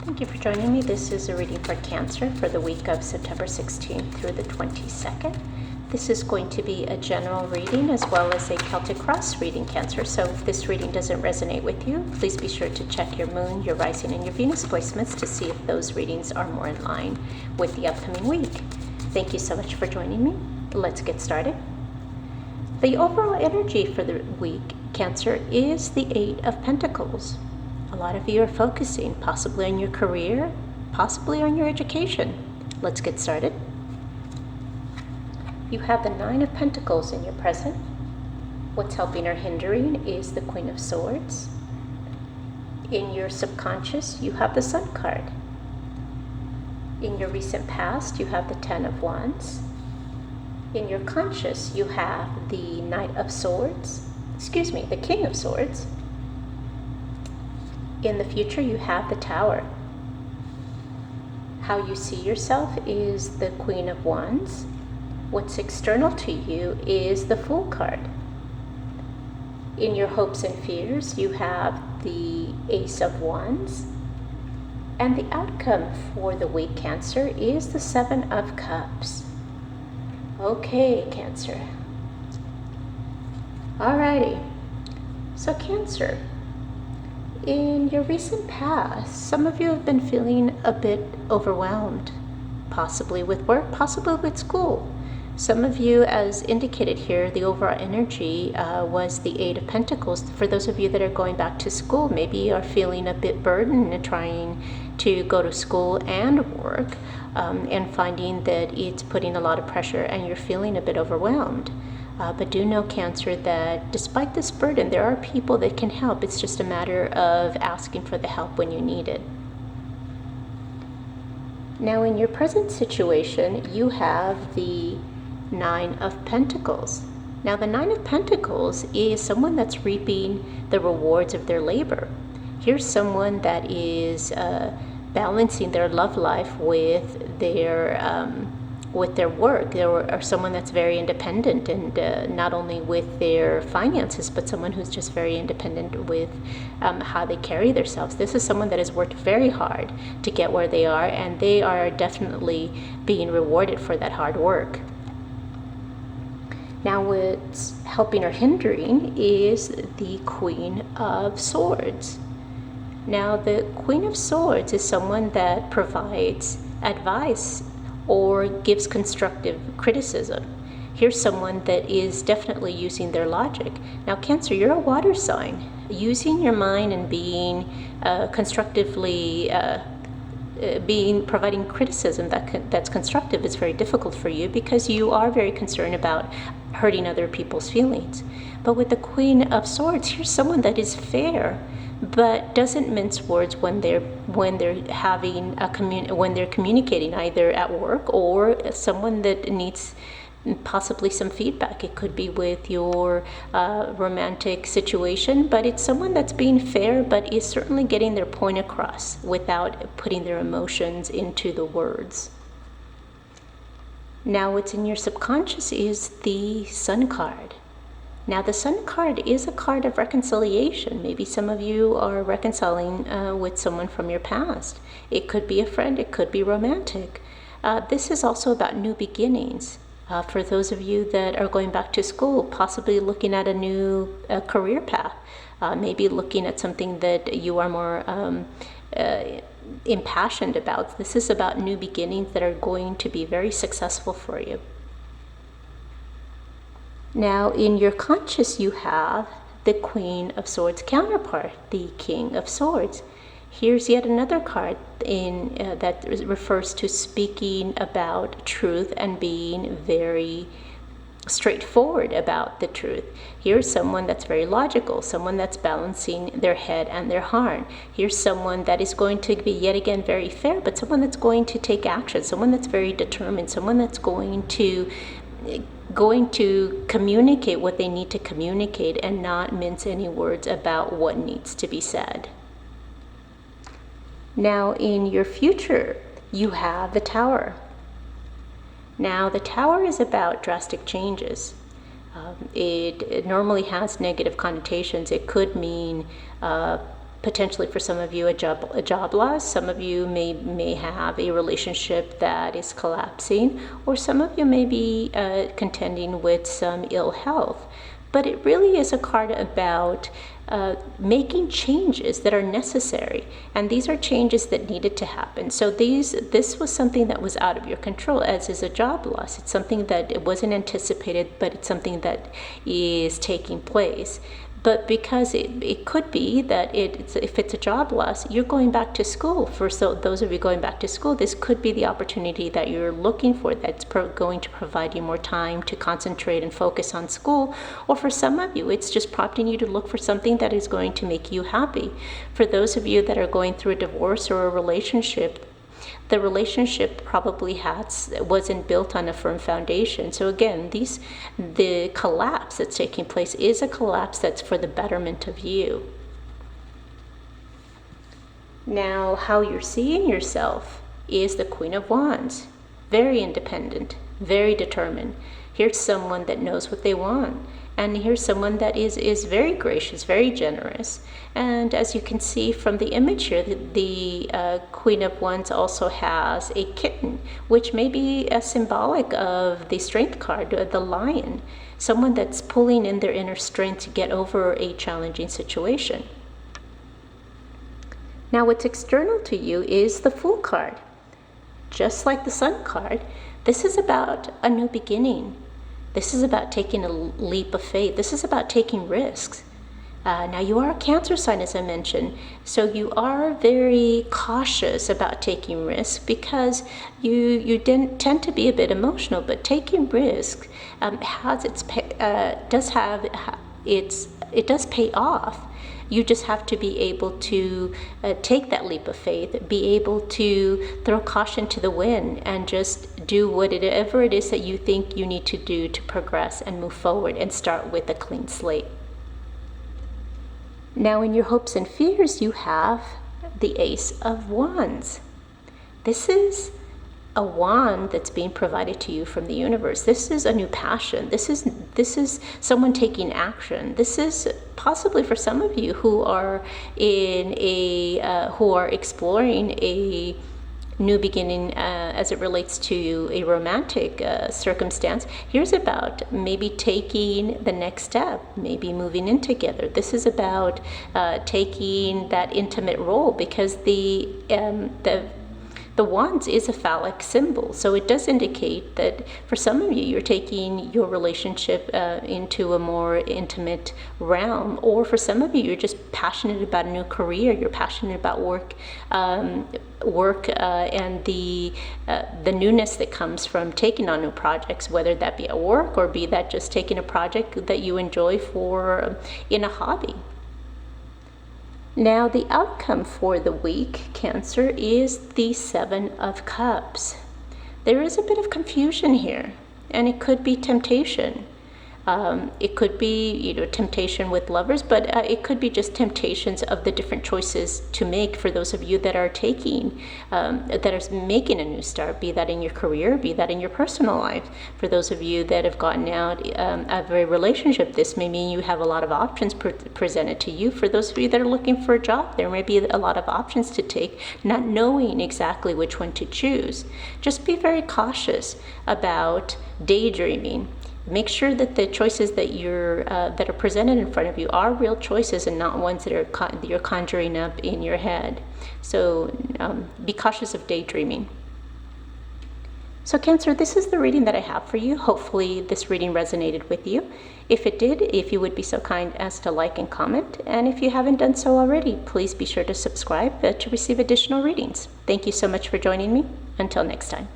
Thank you for joining me. This is a reading for Cancer for the week of September 16th through the 22nd. This is going to be a general reading as well as a Celtic cross reading, Cancer. So if this reading doesn't resonate with you, please be sure to check your moon, your rising, and your Venus placements to see if those readings are more in line with the upcoming week. Thank you so much for joining me. Let's get started. The overall energy for the week, Cancer, is the Eight of Pentacles. A lot of you are focusing possibly on your career, possibly on your education. Let's get started. You have the Nine of Pentacles in your present. What's helping or hindering is the Queen of Swords. In your subconscious, you have the Sun card. In your recent past, you have the Ten of Wands. In your conscious, you have the Knight of Swords, the King of Swords. In the future, you have the Tower. How you see yourself is the Queen of Wands. What's external to you is the Fool card. In your hopes and fears, you have the Ace of Wands. And the outcome for the week, Cancer, is the Seven of Cups. Okay, Cancer. Alrighty. So, Cancer, in your recent past, some of you have been feeling a bit overwhelmed, possibly with work, possibly with school. Some of you, as indicated here, the overall energy was the Eight of Pentacles. For those of you that are going back to school, maybe you are feeling a bit burdened and trying to go to school and work and finding that it's putting a lot of pressure and you're feeling a bit overwhelmed. But do know, Cancer, that despite this burden, there are people that can help. It's just a matter of asking for the help when you need it. Now, in your present situation, you have the Nine of Pentacles. Now, the Nine of Pentacles is someone that's reaping the rewards of their labor. Here's someone that is balancing their love life with their work, or someone that's very independent, and not only with their finances, but someone who's just very independent with how they carry themselves. This is someone that has worked very hard to get where they are, and they are definitely being rewarded for that hard work. Now, what's helping or hindering is the Queen of Swords. Now, the Queen of Swords is someone that provides advice or gives constructive criticism. Here's someone that is definitely using their logic. Now, Cancer, you're a water sign. Using your mind and being constructively providing criticism that's constructive is very difficult for you because you are very concerned about hurting other people's feelings. But with the Queen of Swords, here's someone that is fair, but doesn't mince words when they're having when they're communicating, either at work or someone that needs possibly some feedback. It could be with your romantic situation, but it's someone that's being fair, but is certainly getting their point across without putting their emotions into the words. Now, what's in your subconscious is the Sun card. Now, the Sun card is a card of reconciliation. Maybe some of you are reconciling with someone from your past. It could be a friend, it could be romantic. This is also about new beginnings. For those of you that are going back to school, possibly looking at a new career path, maybe looking at something that you are more impassioned about. This is about new beginnings that are going to be very successful for you. Now, in your conscious, you have the Queen of Swords counterpart, the King of Swords. Here's yet another card that refers to speaking about truth and being very straightforward about the truth. Here's someone that's very logical, someone that's balancing their head and their heart. Here's someone that is going to be yet again very fair, but someone that's going to take action, someone that's very determined, someone that's going to communicate what they need to communicate and not mince any words about what needs to be said. Now, in your future, you have the Tower. Now, the Tower is about drastic changes. It normally has negative connotations. It could mean potentially for some of you a job loss. Some of you may have a relationship that is collapsing, or some of you may be contending with some ill health. But it really is a card about making changes that are necessary, and these are changes that needed to happen. So this was something that was out of your control, as is a job loss. It's something that it wasn't anticipated, but it's something that is taking place. But because it could be that if it's a job loss, you're going back to school. So those of you going back to school, this could be the opportunity that you're looking for, that's going to provide you more time to concentrate and focus on school. Or for some of you, it's just prompting you to look for something that is going to make you happy. For those of you that are going through a divorce or a relationship, the relationship probably wasn't built on a firm foundation. So again, the collapse that's taking place is a collapse that's for the betterment of you. Now, how you're seeing yourself is the Queen of Wands. Very independent, very determined. Here's someone that knows what they want. And here's someone that is very gracious, very generous. And as you can see from the image here, the Queen of Wands also has a kitten, which may be symbolic of the Strength card, the lion. Someone that's pulling in their inner strength to get over a challenging situation. Now, what's external to you is the Fool card. Just like the Sun card, this is about a new beginning. This is about taking a leap of faith. This is about taking risks. Now, you are a Cancer sign, as I mentioned, so you are very cautious about taking risks because you tend to be a bit emotional. But taking risks does pay off. You just have to be able to take that leap of faith, be able to throw caution to the wind, and just do whatever it is that you think you need to do to progress and move forward and start with a clean slate. Now, in your hopes and fears, you have the Ace of Wands. This is a wand that's being provided to you from the universe. This is a new passion. This is someone taking action. This is possibly for some of you who are who are exploring a new beginning as it relates to a romantic circumstance. Here's about maybe taking the next step, maybe moving in together. This is about taking that intimate role, because the wands is a phallic symbol, so it does indicate that for some of you, you're taking your relationship into a more intimate realm, or for some of you, you're just passionate about a new career. You're passionate about work and the newness that comes from taking on new projects, whether that be at work or be that just taking a project that you enjoy in a hobby. Now, the outcome for the week, Cancer, is the Seven of Cups. There is a bit of confusion here, and it could be temptation. It could be, temptation with lovers, but it could be just temptations of the different choices to make for those of you that are making a new start, be that in your career, be that in your personal life. For those of you that have gotten out of a relationship, this may mean you have a lot of options presented to you. For those of you that are looking for a job, there may be a lot of options to take, not knowing exactly which one to choose. Just be very cautious about daydreaming. Make sure that the choices that that are presented in front of you are real choices and not ones that you're conjuring up in your head. So be cautious of daydreaming. So Cancer, this is the reading that I have for you. Hopefully this reading resonated with you. If it did, if you would be so kind as to like and comment, and if you haven't done so already, please be sure to subscribe to receive additional readings. Thank you so much for joining me. Until next time.